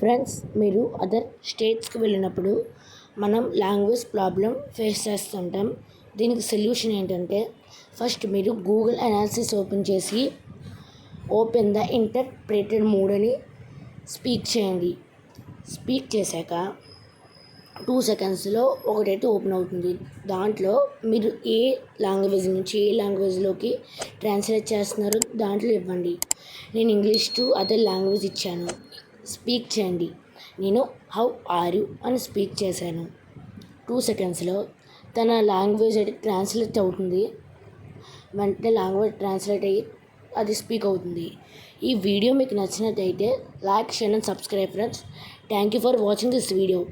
Friends, మీరు other స్టేట్స్కి వెళ్ళినప్పుడు మనం లాంగ్వేజ్ ప్రాబ్లం ఫేస్ చేస్తుంటాం. దీనికి సొల్యూషన్ ఏంటంటే, ఫస్ట్ మీరు గూగుల్ అనాలిసిస్ ఓపెన్ చేసి ఓపెన్ ద ఇంటర్ప్రెటెడ్ మోడ్ అని స్పీక్ చేయండి. స్పీక్ చేశాక 2 సెకండ్స్లో ఒకటైతే ఓపెన్ అవుతుంది. దాంట్లో మీరు ఏ లాంగ్వేజ్ నుంచి ఏ లాంగ్వేజ్లోకి ట్రాన్స్లేట్ చేస్తున్నారో దాంట్లో ఇవ్వండి. నేను ఇంగ్లీష్ టు అదర్ లాంగ్వేజ్ ఇచ్చాను. స్పీక్ చేయండి. నేను హౌ ఆర్ యు అని స్పీక్ చేశాను. 2 సెకండ్స్లో తన లాంగ్వేజ్ అయితే ట్రాన్స్లేట్ అవుతుంది. వెంటనే లాంగ్వేజ్ ట్రాన్స్లేట్ అయ్యి అది స్పీక్ అవుతుంది. ఈ వీడియో మీకు నచ్చినట్టయితే like, share and subscribe friends. Thank you for watching this video.